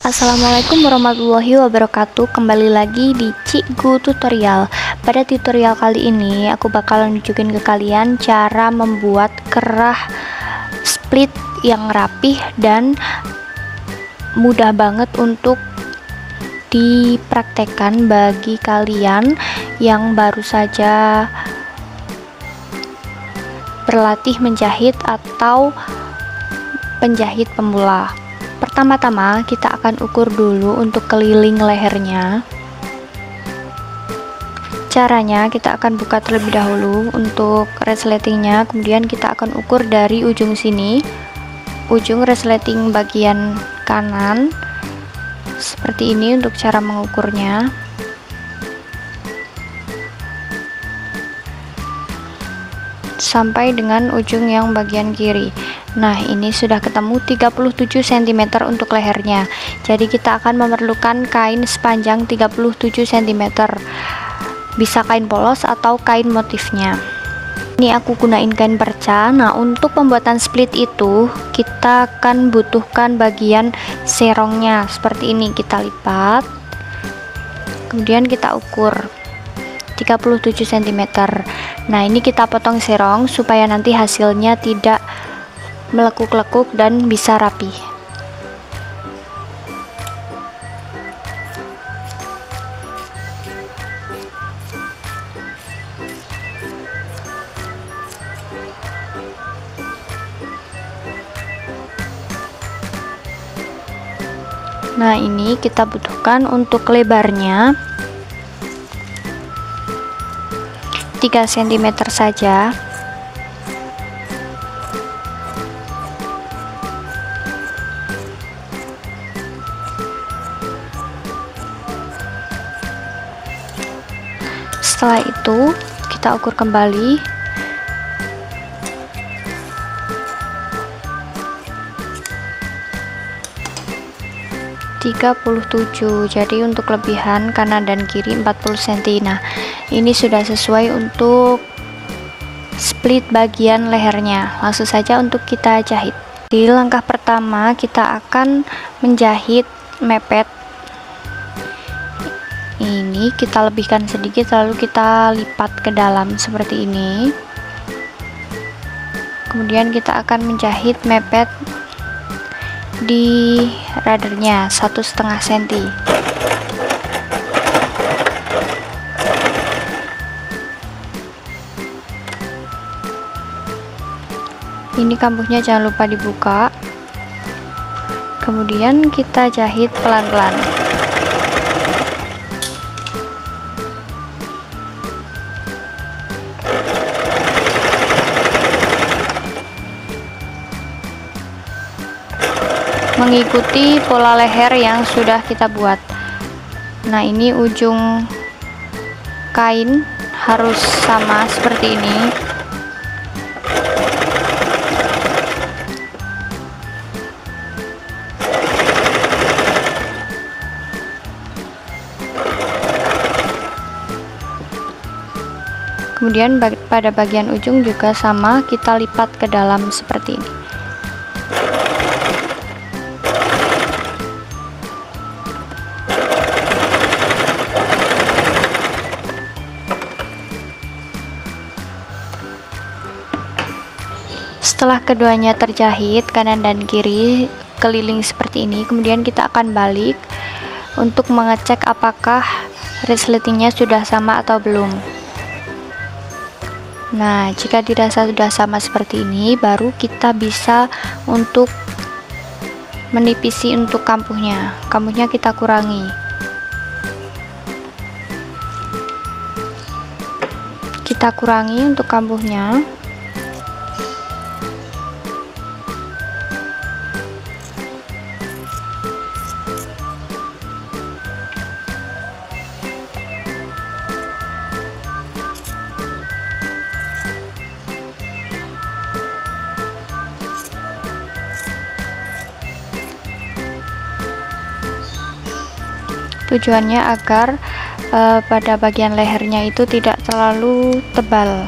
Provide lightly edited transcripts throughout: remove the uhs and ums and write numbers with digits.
Assalamualaikum warahmatullahi wabarakatuh. Kembali lagi di Cikgu Tutorial. Pada tutorial kali ini aku bakalan nunjukin ke kalian cara membuat kerah split yang rapih dan mudah banget untuk dipraktekkan bagi kalian yang baru saja berlatih menjahit atau penjahit pemula. Pertama-tama kita akan ukur dulu untuk keliling lehernya. Caranya kita akan buka terlebih dahulu untuk resletingnya, kemudian kita akan ukur dari ujung sini, ujung resleting bagian kanan seperti ini untuk cara mengukurnya. Sampai dengan ujung yang bagian kiri. Nah, ini sudah ketemu 37 cm untuk lehernya. Jadi kita akan memerlukan kain sepanjang 37 cm. Bisa kain polos atau kain motifnya. Ini aku gunain kain perca. Nah, untuk pembuatan split itu kita akan butuhkan bagian serongnya. Seperti ini kita lipat. Kemudian kita ukur 37 cm. Nah, ini kita potong serong supaya nanti hasilnya tidak melekuk-lekuk dan bisa rapi. Nah, ini kita butuhkan untuk lebarnya 3 cm saja. Setelah itu kita ukur kembali. Jadi untuk lebihan kanan dan kiri 40 cm. Nah, ini sudah sesuai untuk split bagian lehernya. Langsung saja untuk kita jahit. Di langkah pertama kita akan menjahit mepet. Ini kita lebihkan sedikit lalu kita lipat ke dalam seperti ini. Kemudian kita akan menjahit mepet di radarnya 1,5 cm. Ini kambuhnya jangan lupa dibuka. Kemudian kita jahit pelan-pelan. Mengikuti pola leher yang sudah kita buat. Nah, ini ujung kain harus sama seperti ini. Kemudian pada bagian ujung juga sama, kita lipat ke dalam seperti ini. Setelah keduanya terjahit kanan dan kiri keliling seperti ini, kemudian kita akan balik untuk mengecek apakah resletingnya sudah sama atau belum. Nah, jika dirasa sudah sama seperti ini, baru kita bisa untuk menipisi untuk kampuhnya. Kampuhnya kita kurangi. Kita kurangi untuk kampuhnya. Tujuannya agar pada bagian lehernya itu tidak terlalu tebal.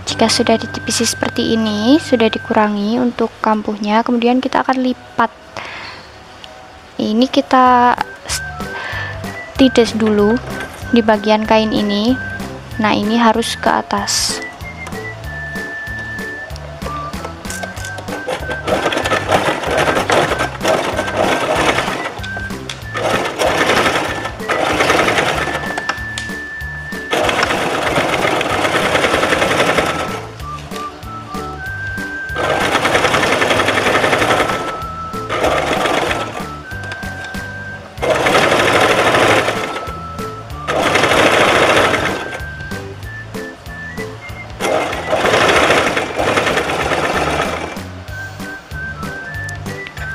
Jika sudah ditipisi seperti ini, sudah dikurangi untuk kampuhnya, kemudian kita akan lipat Ini kita tides dulu di bagian kain ini. Nah, ini harus ke atas.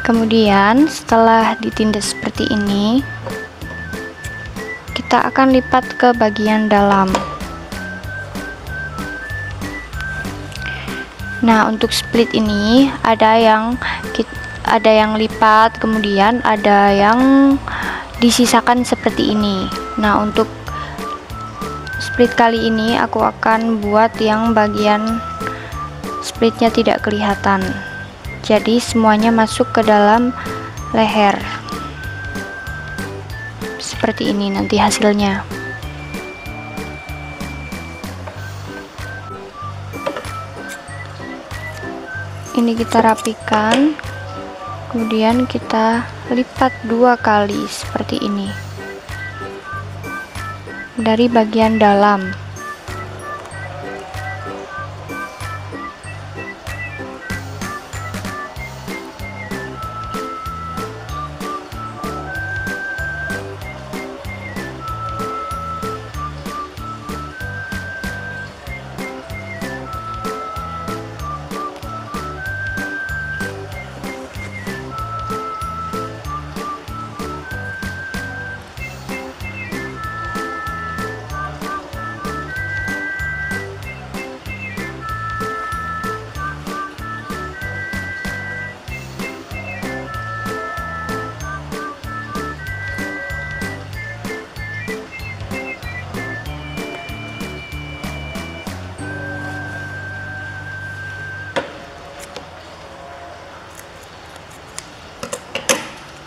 Kemudian setelah ditindas seperti ini, kita akan lipat ke bagian dalam. Nah, untuk split ini ada yang lipat, kemudian ada yang disisakan seperti ini. Nah, untuk split kali ini aku akan buat yang bagian splitnya tidak kelihatan. Jadi semuanya masuk ke dalam leher. Seperti ini nanti hasilnya. Ini kita rapikan, kemudian kita lipat 2 kali seperti ini dari bagian dalam.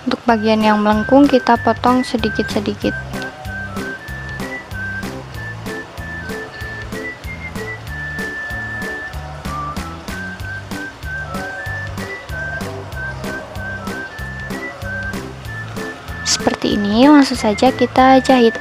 Untuk bagian yang melengkung kita potong sedikit-sedikit. Seperti ini, langsung saja kita jahit.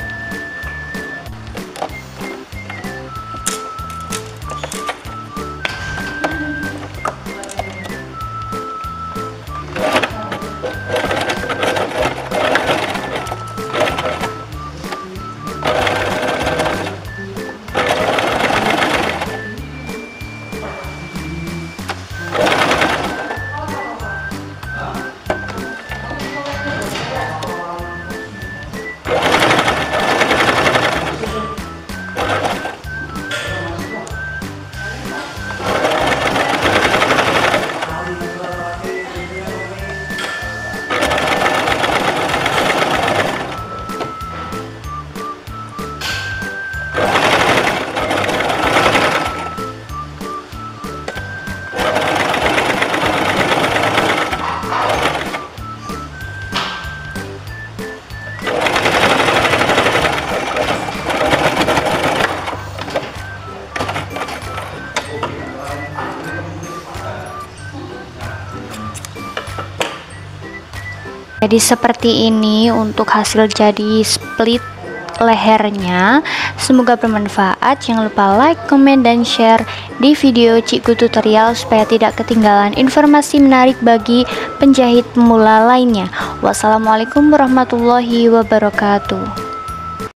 Jadi seperti ini untuk hasil jadi split lehernya. Semoga bermanfaat. Jangan lupa like, comment, dan share di video Cikgu tutorial supaya tidak ketinggalan informasi menarik bagi penjahit pemula lainnya. Wassalamualaikum warahmatullahi wabarakatuh.